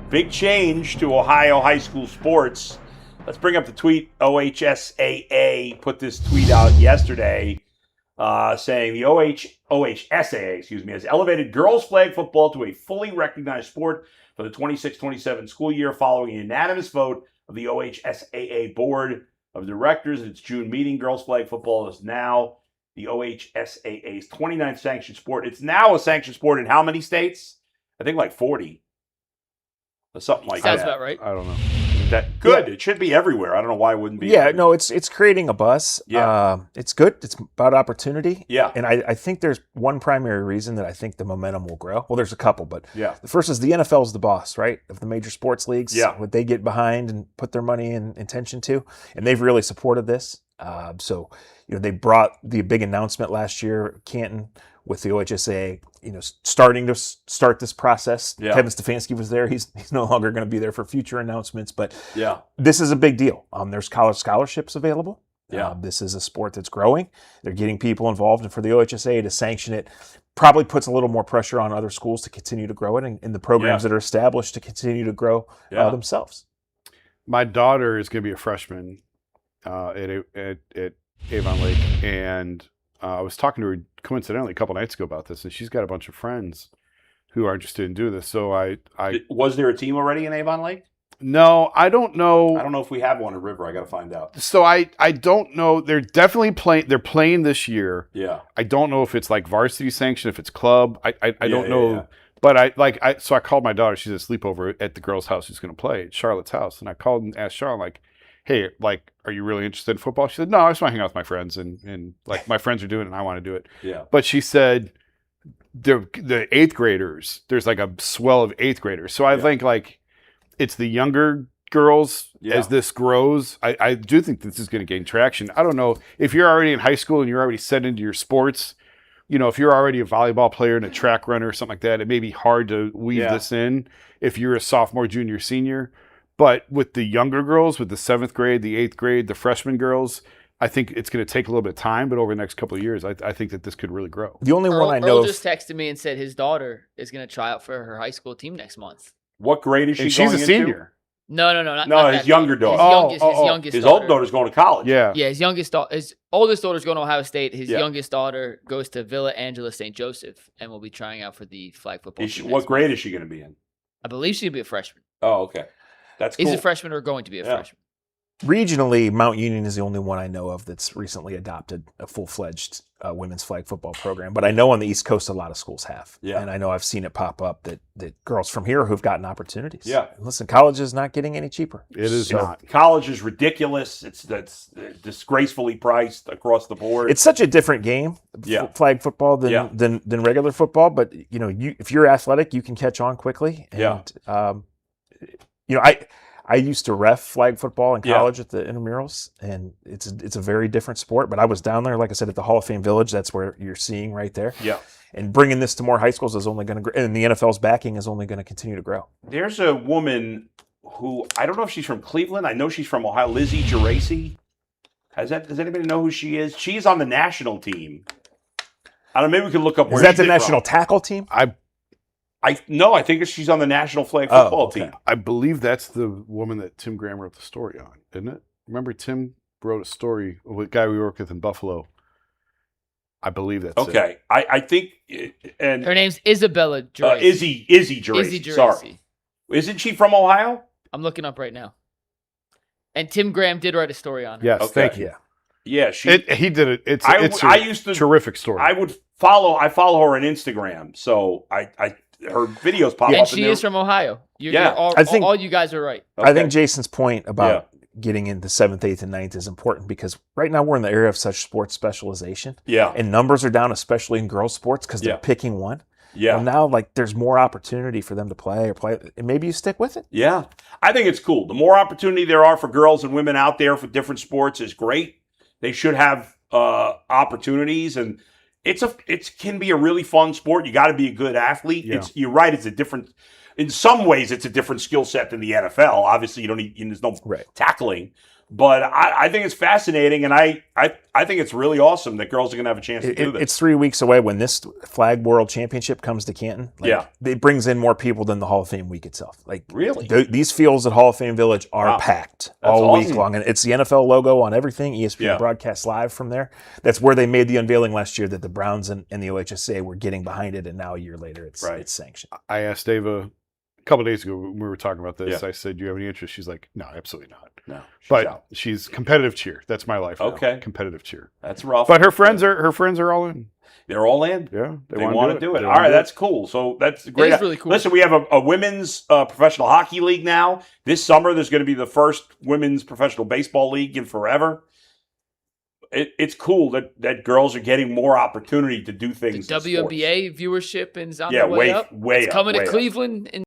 Big change to Ohio high school sports. Let's bring up the tweet. OHSAA put this tweet out yesterday saying the OHSAA, has elevated girls flag football to a fully recognized sport for the 26-27 school year following a unanimous vote of the OHSAA Board of Directors at its June meeting. Girls flag football is now the OHSAA's 29th sanctioned sport. It's now a sanctioned sport in how many states? I think like 40. Or something like that. Sounds about right. I don't know. That good. Yeah. It should be everywhere. I don't know why it wouldn't be. Yeah, everywhere. No, it's creating a buzz. Yeah. It's good. It's about opportunity. Yeah. And I think there's one primary reason that I think the momentum will grow. Well, there's a couple, but yeah. The first is the NFL's the boss, right? Of the major sports leagues. Yeah. What they get behind and put their money and attention to. And they've really supported this. So, they brought the big announcement last year, Canton, with the OHSAA, starting to start this process. Yeah. Kevin Stefanski was there. He's no longer going to be there for future announcements, but yeah, this is a big deal. There's college scholarships available. Yeah. This is a sport that's growing. They're getting people involved, and for the OHSAA to sanction it probably puts a little more pressure on other schools to continue to grow it, and the programs that are established to continue to grow themselves. My daughter is going to be a freshman at Avon Lake, and I was talking to her coincidentally a couple nights ago about this, and she's got a bunch of friends who are interested in doing this. So was there a team already in Avon Lake? No, I don't know. I don't know if we have one at River. I got to find out. So I don't know. They're definitely playing. They're playing this year. Yeah. I don't know if it's like varsity sanction, if it's club. I don't know. Yeah. But I called my daughter. She's at sleepover at the girl's house who's going to play at Charlotte's house, and I called and asked Charlotte, like, hey, like, are you really interested in football? She said, no, I just want to hang out with my friends, and like my friends are doing it and I want to do it. Yeah. But she said the eighth graders, there's like a swell of eighth graders. So I think like it's the younger girls as this grows. I do think this is going to gain traction. I don't know if you're already in high school and you're already set into your sports, if you're already a volleyball player and a track runner or something like that, it may be hard to weave this in if you're a sophomore, junior, senior. But with the younger girls, with the 7th grade, the 8th grade, the freshman girls, I think it's going to take a little bit of time. But over the next couple of years, I think that this could really grow. The only one I know Earl just texted me and said his daughter is going to try out for her high school team next month. What grade is she? And she's a senior. No, not his younger daughter. His youngest his daughter. old daughter's going to college. Yeah. Yeah, his oldest daughter's going to Ohio State. His youngest daughter goes to Villa Angela St. Joseph and will be trying out for the flag football team. What grade is she going to be in? I believe she'll be a freshman. Oh, okay. That's cool. Is a freshman or going to be a freshman? Regionally, Mount Union is the only one I know of that's recently adopted a full-fledged women's flag football program. But I know on the East Coast, a lot of schools have. Yeah. And I know I've seen it pop up that girls from here who've gotten opportunities. Yeah. Listen, college is not getting any cheaper. It is not. College is ridiculous. That's disgracefully priced across the board. It's such a different game, flag football, than regular football. But, if you're athletic, you can catch on quickly. And, I used to ref flag football in college at the intramurals, and it's a very different sport. But I was down there, like I said, at the Hall of Fame Village. That's where you're seeing right there. Yeah. And bringing this to more high schools is only going to, and the NFL's backing is only going to continue to grow. There's a woman who, I don't know if she's from Cleveland. I know she's from Ohio, Lizzie Geraci. Does anybody know who she is? She's on the national team. I don't know, maybe we can look up where she's the national tackle team? I think she's on the national flag football team. I believe that's the woman that Tim Graham wrote the story on, isn't it? Remember Tim wrote a story with a guy we work with in Buffalo. I believe that's okay. I think, and her name's Isabella Geraci. Izzy Geraci. Sorry, isn't she from Ohio? I'm looking up right now. And Tim Graham did write a story on her. Yes, thank you. Yeah, he did it. It's a terrific story. I follow her on Instagram, so her videos pop up. And she is from Ohio. I think all you guys are right. Okay. I think Jason's point about getting into 7th, 8th, and 9th is important because right now we're in the area of such sports specialization. Yeah. And numbers are down, especially in girls' sports, because they're picking one. Yeah. Well, now, there's more opportunity for them to play, and maybe you stick with it. Yeah. I think it's cool. The more opportunity there are for girls and women out there for different sports is great. They should have opportunities, and it can be a really fun sport. You got to be a good athlete. Yeah. You're right. In some ways, it's a different skill set than the NFL. Obviously, you don't need, there's no tackling, But I think it's fascinating, and I think it's really awesome that girls are going to have a chance to do this. It's 3 weeks away when this Flag World Championship comes to Canton. It brings in more people than the Hall of Fame week itself. Like, really? These fields at Hall of Fame Village are packed all week long. And it's the NFL logo on everything. ESPN broadcasts live from there. That's where they made the unveiling last year that the Browns and the OHSAA were getting behind it, and now a year later it's sanctioned. I asked Ava a couple of days ago when we were talking about this. I said, "Do you have any interest?" She's like, "No, absolutely not." No, she's competitive cheer. That's my life now. Okay, competitive cheer. That's rough. But her friends are all in. They're all in. Yeah, they want to do it. All right, that's cool. So that's great. It's really cool. Listen, we have a women's professional hockey league now. This summer, there's going to be the first women's professional baseball league in forever. It's cool that girls are getting more opportunity to do things. The WNBA viewership is on the way up. Way it's up, coming way to up. Cleveland in